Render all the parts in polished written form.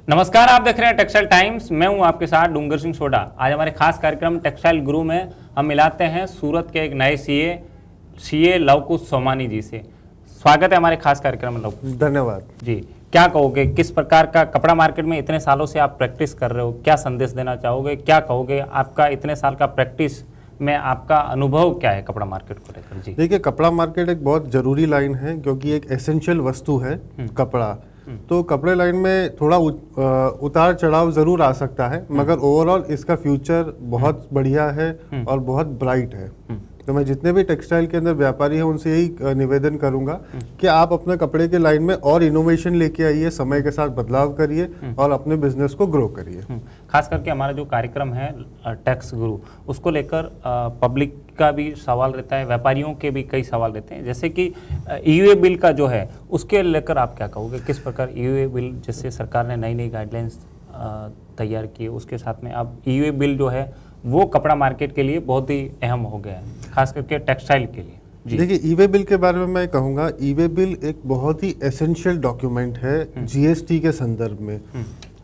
नमस्कार, आप देख रहे हैं टेक्सटाइल टाइम्स। मैं हूं आपके साथ डूंगर सिंह सोडा। आज हमारे खास कार्यक्रम टेक्सटाइल गुरु में हम मिलाते हैं सूरत के एक नए सीए लवकुश सोमानी जी से। स्वागत है हमारे खास कार्यक्रम में लवकुश। धन्यवाद जी। क्या कहोगे, किस प्रकार का कपड़ा मार्केट में इतने सालों से आप प्रैक्टिस कर रहे हो, क्या संदेश देना चाहोगे, क्या कहोगे, आपका इतने साल का प्रैक्टिस में आपका अनुभव क्या है कपड़ा मार्केट को लेकर? जी देखिए, कपड़ा मार्केट एक बहुत ज़रूरी लाइन है क्योंकि एक एसेंशियल वस्तु है कपड़ा। तो कपड़े लाइन में थोड़ा उतार चढ़ाव ज़रूर आ सकता है, मगर ओवरऑल इसका फ्यूचर बहुत बढ़िया है और बहुत ब्राइट है। तो मैं जितने भी टेक्सटाइल के अंदर व्यापारी हैं उनसे यही निवेदन करूंगा कि आप अपने कपड़े के लाइन में और इनोवेशन लेके आइए, समय के साथ बदलाव करिए और अपने बिजनेस को ग्रो करिए। खास करके हमारा जो कार्यक्रम है टैक्स गुरु, उसको लेकर पब्लिक का भी सवाल रहता है, व्यापारियों के भी कई सवाल रहते हैं। जैसे कि ईयूए बिल का जो है उसके लेकर आप क्या कहोगे, किस प्रकार ईयूए बिल, जैसे सरकार ने नई नई गाइडलाइंस तैयार की, उसके साथ में अब ईयूए बिल जो है वो कपड़ा मार्केट के लिए बहुत ही अहम हो गया है, खास करके टेक्सटाइल के लिए। देखिए, ई वे बिल के बारे में मैं कहूँगा, ई वे बिल एक बहुत ही एसेंशियल डॉक्यूमेंट है जीएसटी के संदर्भ में।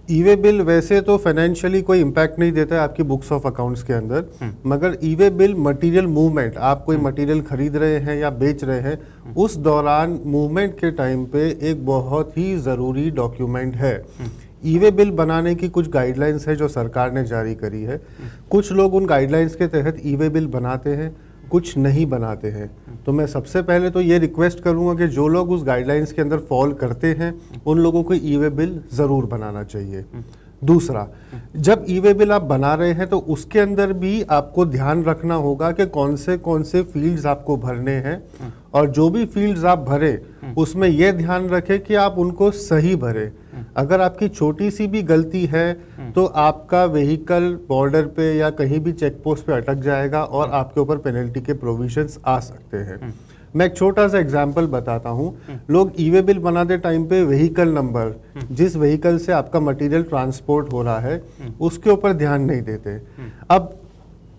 ई वे बिल वैसे तो फाइनेंशियली कोई इम्पैक्ट नहीं देता है आपकी बुक्स ऑफ अकाउंट्स के अंदर, मगर ई वे बिल मटेरियल मूवमेंट, आप कोई मटेरियल खरीद रहे हैं या बेच रहे हैं, उस दौरान मूवमेंट के टाइम पे एक बहुत ही ज़रूरी डॉक्यूमेंट है। ई वे बिल बनाने की कुछ गाइडलाइंस है जो सरकार ने जारी करी है। कुछ लोग उन गाइडलाइंस के तहत ई वे बिल बनाते हैं, कुछ नहीं बनाते हैं। तो मैं सबसे पहले तो ये रिक्वेस्ट करूंगा कि जो लोग उस गाइडलाइंस के अंदर फॉल करते हैं उन लोगों को ई वे बिल ज़रूर बनाना चाहिए। दूसरा, जब ई वे बिल आप बना रहे हैं तो उसके अंदर भी आपको ध्यान रखना होगा कि कौन से फील्ड्स आपको भरने हैं, और जो भी फील्ड्स आप भरे उसमें यह ध्यान रखें कि आप उनको सही भरें। अगर आपकी छोटी सी भी गलती है तो आपका व्हीकल बॉर्डर पे या कहीं भी चेक पोस्ट पे अटक जाएगा और आपके ऊपर पेनल्टी के प्रोविजंस आ सकते हैं। मैं एक छोटा सा एग्जांपल बताता हूँ। लोग ई वे बिल बनाते टाइम पे व्हीकल नंबर, जिस व्हीकल से आपका मटेरियल ट्रांसपोर्ट हो रहा है, उसके ऊपर ध्यान नहीं देते। अब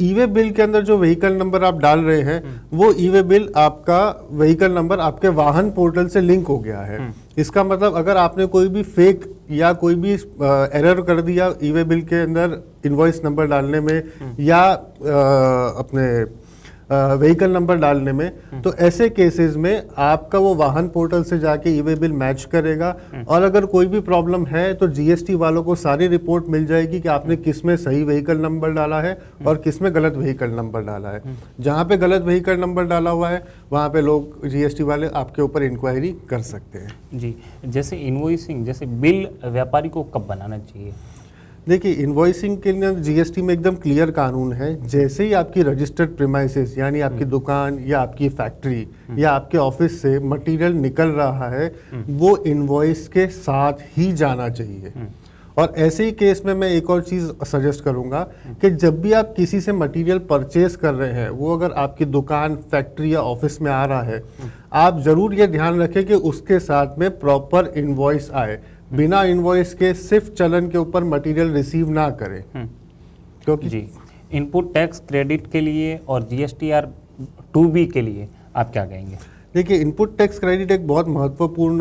ई वे बिल के अंदर जो व्हीकल नंबर आप डाल रहे हैं, वो ई वे बिल, आपका व्हीकल नंबर आपके वाहन पोर्टल से लिंक हो गया है। इसका मतलब अगर आपने कोई भी फेक या कोई भी एरर कर दिया ई वे बिल के अंदर इनवॉइस नंबर डालने में या अपने व्हीकल नंबर डालने में, तो ऐसे केसेस में आपका वो वाहन पोर्टल से जाके ई वे बिल मैच करेगा, और अगर कोई भी प्रॉब्लम है तो जीएसटी वालों को सारी रिपोर्ट मिल जाएगी कि आपने किस में सही व्हीकल नंबर डाला है और किस में गलत व्हीकल नंबर डाला है। जहाँ पे गलत व्हीकल नंबर डाला हुआ है वहाँ पे लोग, जीएसटी वाले, आपके ऊपर इंक्वायरी कर सकते हैं। जी। जैसे इनवॉइसिंग, जैसे बिल व्यापारी को कब बनाना चाहिए? देखिए, इनवॉइसिंग के लिए जीएसटी में एकदम क्लियर कानून है। जैसे ही आपकी रजिस्टर्ड प्रीमाइसेस, यानी आपकी दुकान या आपकी फैक्ट्री या आपके ऑफिस से मटेरियल निकल रहा है, वो इनवॉइस के साथ ही जाना चाहिए। और ऐसे ही केस में मैं एक और चीज़ सजेस्ट करूंगा कि जब भी आप किसी से मटेरियल परचेज कर रहे हैं, वो अगर आपकी दुकान, फैक्ट्री या ऑफिस में आ रहा है, आप ज़रूर ये ध्यान रखें कि उसके साथ में प्रॉपर इनवॉइस आए। बिना इनवॉइस के सिर्फ चलन के ऊपर मटेरियल रिसीव ना करें। क्योंकि जी, इनपुट टैक्स क्रेडिट के लिए और जीएसटीआर 2B के लिए आप क्या कहेंगे? देखिए, इनपुट टैक्स क्रेडिट एक बहुत महत्वपूर्ण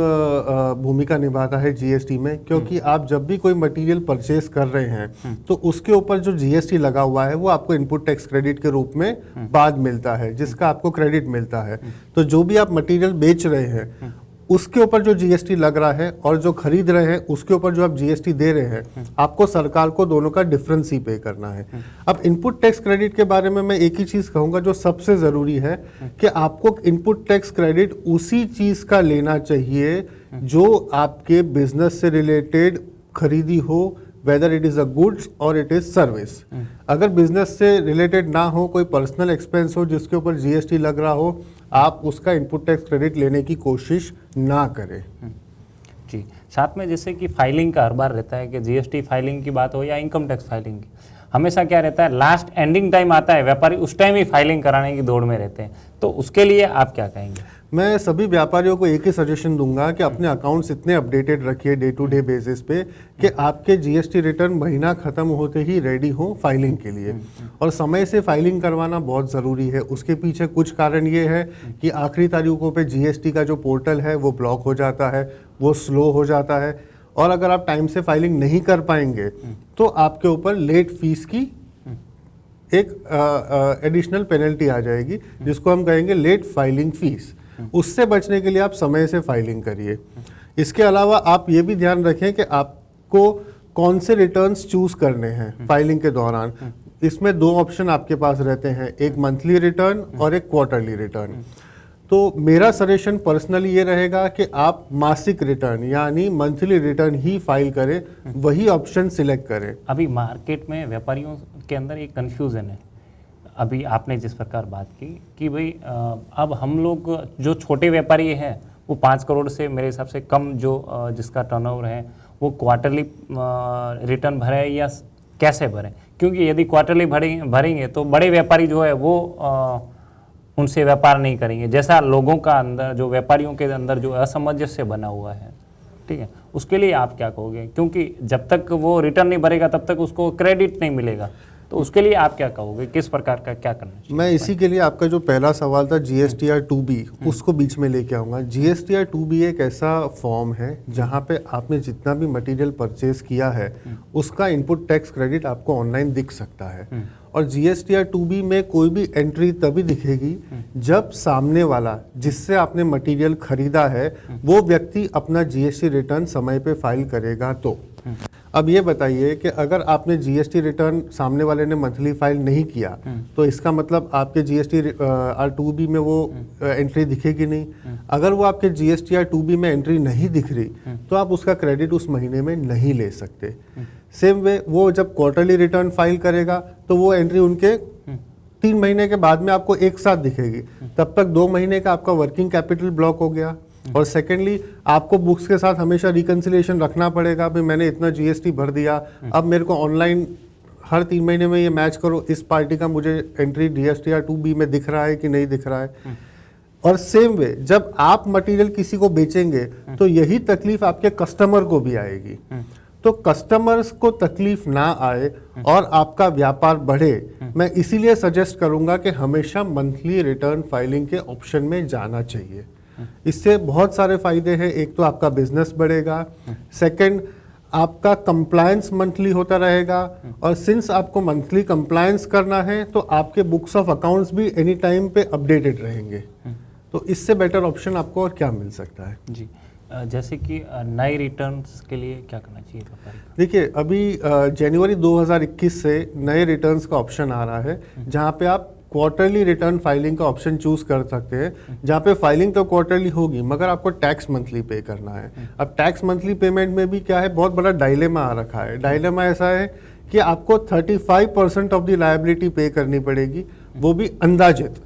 भूमिका निभाता है जीएसटी में, क्योंकि आप जब भी कोई मटेरियल परचेज कर रहे हैं तो उसके ऊपर जो जीएसटी लगा हुआ है वो आपको इनपुट टैक्स क्रेडिट के रूप में बाद मिलता है, जिसका आपको क्रेडिट मिलता है। तो जो भी आप मटेरियल बेच रहे हैं उसके ऊपर जो जीएसटी लग रहा है और जो खरीद रहे हैं उसके ऊपर जो आप जीएसटी दे रहे हैं, आपको सरकार को दोनों का डिफरेंस ही पे करना है। अब इनपुट टैक्स क्रेडिट के बारे में मैं एक ही चीज कहूंगा जो सबसे जरूरी है, कि आपको इनपुट टैक्स क्रेडिट उसी चीज का लेना चाहिए जो आपके बिजनेस से रिलेटेड खरीदी हो, whether it is a goods और इट इज सर्विस। अगर बिजनेस से रिलेटेड ना हो, कोई पर्सनल एक्सपेंस हो जिसके ऊपर जीएसटी लग रहा हो, आप उसका इनपुट टैक्स क्रेडिट लेने की कोशिश ना करें। जी। साथ में जैसे कि फाइलिंग का हर बार रहता है कि जीएसटी फाइलिंग की बात हो या इनकम टैक्स फाइलिंग की, हमेशा क्या रहता है, लास्ट एंडिंग टाइम आता है, व्यापारी उस टाइम ही फाइलिंग कराने की दौड़ में रहते हैं। तो उसके लिए आप क्या कहेंगे? मैं सभी व्यापारियों को एक ही सजेशन दूंगा कि अपने अकाउंट्स इतने अपडेटेड रखिए डे टू डे बेसिस पे कि आपके जीएसटी रिटर्न महीना खत्म होते ही रेडी हो फाइलिंग के लिए। और समय से फाइलिंग करवाना बहुत ज़रूरी है। उसके पीछे कुछ कारण ये है कि आखिरी तारीखों पे जीएसटी का जो पोर्टल है वो ब्लॉक हो जाता है, वो स्लो हो जाता है। और अगर आप टाइम से फाइलिंग नहीं कर पाएंगे तो आपके ऊपर लेट फीस की एक एडिशनल पेनल्टी आ जाएगी, जिसको हम कहेंगे लेट फाइलिंग फीस। उससे बचने के लिए आप समय से फाइलिंग करिए। इसके अलावा आप ये भी ध्यान रखें कि आपको कौन से रिटर्न्स चूज करने हैं फाइलिंग के दौरान। इसमें 2 ऑप्शन आपके पास रहते हैं, एक मंथली रिटर्न और एक क्वार्टरली रिटर्न। तो मेरा सजेशन पर्सनली ये रहेगा कि आप मासिक रिटर्न यानी मंथली रिटर्न ही फाइल करें, वही ऑप्शन सिलेक्ट करें। अभी मार्केट में व्यापारियों के अंदर एक कन्फ्यूज़न है, अभी आपने जिस प्रकार बात की कि भाई अब हम लोग जो छोटे व्यापारी हैं वो 5 करोड़ से मेरे हिसाब से कम जो जिसका टर्नओवर है वो क्वार्टरली रिटर्न भरे या कैसे भरें, क्योंकि यदि क्वार्टरली भरेंगे तो बड़े व्यापारी जो है वो उनसे व्यापार नहीं करेंगे, जैसा लोगों का अंदर जो व्यापारियों के अंदर जो असमंजस्य बना हुआ है। ठीक है, उसके लिए आप क्या कहोगे, क्योंकि जब तक वो रिटर्न नहीं भरेगा तब तक उसको क्रेडिट नहीं मिलेगा, तो उसके लिए आप क्या कहोगे, किस प्रकार का क्या करना चाहिए? मैं इसी के लिए आपका जो पहला सवाल था GSTR 2B उसको बीच में लेके आऊँगा। GSTR 2B एक ऐसा फॉर्म है जहाँ पे आपने जितना भी मटेरियल परचेज किया है उसका इनपुट टैक्स क्रेडिट आपको ऑनलाइन दिख सकता है। और GSTR 2B में कोई भी एंट्री तभी दिखेगी जब सामने वाला जिससे आपने मटेरियल खरीदा है वो व्यक्ति अपना GST रिटर्न समय पे फाइल करेगा। तो अब ये बताइए कि अगर आपने GST रिटर्न सामने वाले ने मंथली फाइल नहीं किया तो इसका मतलब आपके GSTR 2B में वो एंट्री दिखेगी नहीं। अगर वो आपके GSTR 2B में एंट्री नहीं दिख रही तो आप उसका क्रेडिट उस महीने में नहीं ले सकते। सेम वे वो जब क्वार्टरली रिटर्न फाइल करेगा तो वो एंट्री उनके 3 महीने के बाद में आपको एक साथ दिखेगी, तब तक 2 महीने का आपका वर्किंग कैपिटल ब्लॉक हो गया। और सेकेंडली आपको बुक्स के साथ हमेशा रिकंसिलिएशन रखना पड़ेगा, भाई मैंने इतना GST भर दिया, अब मेरे को ऑनलाइन हर 3 महीने में ये मैच करो इस पार्टी का मुझे एंट्री GSTR 2B में दिख रहा है कि नहीं दिख रहा है। और सेम वे जब आप मटेरियल किसी को बेचेंगे तो यही तकलीफ आपके कस्टमर को भी आएगी। तो कस्टमर्स को तकलीफ ना आए और आपका व्यापार बढ़े, मैं इसीलिए सजेस्ट करूंगा कि हमेशा मंथली रिटर्न फाइलिंग के ऑप्शन में जाना चाहिए। इससे बहुत सारे फायदे हैं। एक तो आपका बिजनेस बढ़ेगा, सेकंड आपका कंप्लायंस मंथली होता रहेगा, और सिंस आपको मंथली कंप्लायंस करना है तो आपके बुक्स ऑफ अकाउंट्स भी एनी टाइम पे अपडेटेड रहेंगे। तो इससे बेटर ऑप्शन आपको और क्या मिल सकता है? जी, जैसे कि नए रिटर्न्स के लिए क्या करना चाहिए व्यापारी को? देखिए अभी जनवरी 2021 से नए रिटर्न्स का ऑप्शन आ रहा है जहां पे आप क्वार्टरली रिटर्न फाइलिंग का ऑप्शन चूज कर सकते हैं, जहां पे फाइलिंग तो क्वार्टरली होगी मगर आपको टैक्स मंथली पे करना है। अब टैक्स मंथली पेमेंट में भी क्या है, बहुत बड़ा डायलेमा आ रखा है। डायलेमा ऐसा है कि आपको 35% ऑफ द लायबिलिटी पे करनी पड़ेगी, वो भी अंदाजित।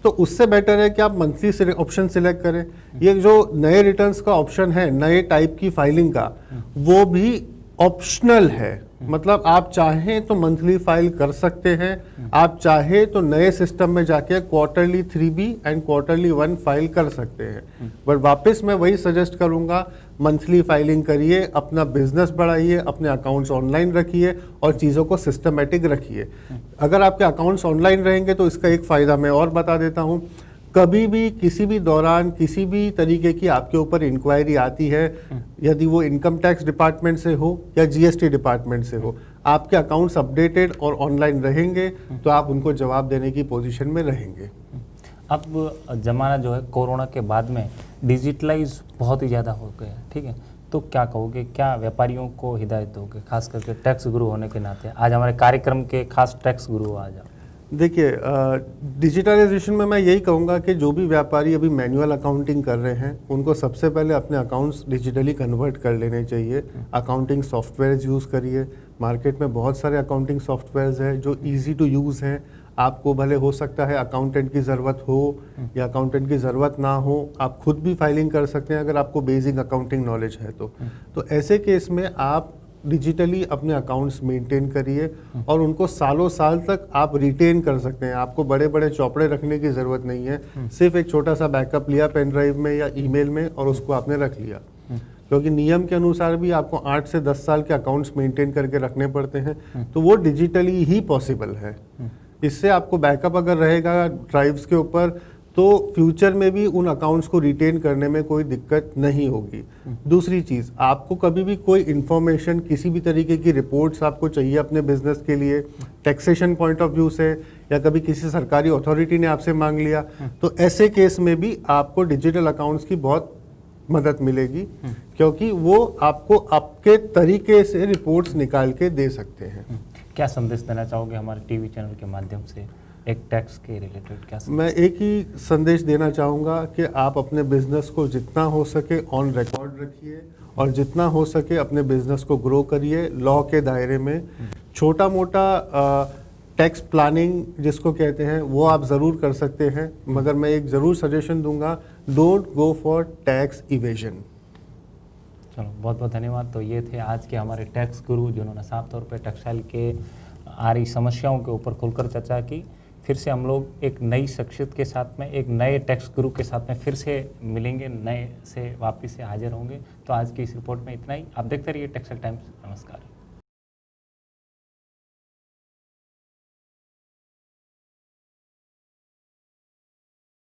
तो उससे बेटर है कि आप मंथली ऑप्शन सिलेक्ट करें। ये जो नए रिटर्न्स का ऑप्शन है नए टाइप की फाइलिंग का, वो भी ऑप्शनल है, मतलब आप चाहें तो मंथली फाइल कर सकते हैं, आप चाहे तो नए सिस्टम में जाके quarterly 3B and quarterly 1 file कर सकते हैं। बट वापस मैं वही सजेस्ट करूंगा, मंथली फाइलिंग करिए, अपना बिजनेस बढ़ाइए, अपने अकाउंट्स ऑनलाइन रखिए और चीज़ों को सिस्टमेटिक रखिए। अगर आपके अकाउंट्स ऑनलाइन रहेंगे तो इसका एक फ़ायदा मैं और बता देता हूँ, कभी भी किसी भी दौरान किसी भी तरीके की आपके ऊपर इंक्वायरी आती है, यदि वो इनकम टैक्स डिपार्टमेंट से हो या GST डिपार्टमेंट से हो, आपके अकाउंट्स अपडेटेड और ऑनलाइन रहेंगे तो आप उनको जवाब देने की पोजीशन में रहेंगे। अब ज़माना जो है कोरोना के बाद में डिजिटलाइज बहुत ही ज़्यादा हो गया, ठीक है, तो क्या कहोगे, क्या व्यापारियों को हिदायत दोगे, खास करके टैक्स गुरु होने के नाते? आज हमारे कार्यक्रम के खास टैक्स गुरु आ जाओ। देखिए डिजिटलाइजेशन में मैं यही कहूँगा कि जो भी व्यापारी अभी मैनुअल अकाउंटिंग कर रहे हैं उनको सबसे पहले अपने अकाउंट्स डिजिटली कन्वर्ट कर लेने चाहिए। अकाउंटिंग सॉफ्टवेयर्स यूज़ करिए, मार्केट में बहुत सारे अकाउंटिंग सॉफ्टवेयर्स हैं जो इजी टू यूज़ हैं। आपको भले हो सकता है अकाउंटेंट की ज़रूरत हो या अकाउंटेंट की ज़रूरत ना हो, आप खुद भी फाइलिंग कर सकते हैं अगर आपको बेसिक अकाउंटिंग नॉलेज है तो ऐसे केस में आप डिजिटली अपने अकाउंट्स मेंटेन करिए और उनको सालों साल तक आप रिटेन कर सकते हैं। आपको बड़े बड़े चौपड़े रखने की ज़रूरत नहीं है, सिर्फ एक छोटा सा बैकअप लिया पेन ड्राइव में या ईमेल में और उसको आपने रख लिया, क्योंकि नियम के अनुसार भी आपको 8 से 10 साल के अकाउंट्स मेंटेन करके रखने पड़ते हैं, तो वो डिजिटली ही पॉसिबल है। इससे आपको बैकअप अगर रहेगा ड्राइव्स के ऊपर तो फ्यूचर में भी उन अकाउंट्स को रिटेन करने में कोई दिक्कत नहीं होगी। दूसरी चीज़, आपको कभी भी कोई इन्फॉर्मेशन, किसी भी तरीके की रिपोर्ट्स आपको चाहिए अपने बिजनेस के लिए, टैक्सेशन पॉइंट ऑफ व्यू से, या कभी किसी सरकारी अथॉरिटी ने आपसे मांग लिया, तो ऐसे केस में भी आपको डिजिटल अकाउंट्स की बहुत मदद मिलेगी, क्योंकि वो आपको आपके तरीके से रिपोर्ट्स निकाल के दे सकते हैं। क्या संदेश देना चाहोगे हमारे टीवी चैनल के माध्यम से एक टैक्स के रिलेटेड? क्या मैं एक ही संदेश देना चाहूँगा कि आप अपने बिजनेस को जितना हो सके ऑन रिकॉर्ड रखिए, और जितना हो सके अपने बिजनेस को ग्रो करिए लॉ के दायरे में। छोटा मोटा टैक्स प्लानिंग जिसको कहते हैं वो आप ज़रूर कर सकते हैं, मगर मैं एक ज़रूर सजेशन दूंगा, don't go for tax evasion. चलो, बहुत बहुत धन्यवाद। तो ये थे आज के हमारे टैक्स गुरु, जिन्होंने साफ तौर पे टेक्सटाइल के आ रही समस्याओं के ऊपर खुलकर चर्चा की। फिर से हम लोग एक नई शख्सियत के साथ में, एक नए टैक्स गुरु के साथ में फिर से मिलेंगे, नए से वापस से हाजिर होंगे। तो आज की इस रिपोर्ट में इतना ही। आप देखते रहिए टेक्सटाइल टाइम्स। नमस्कार।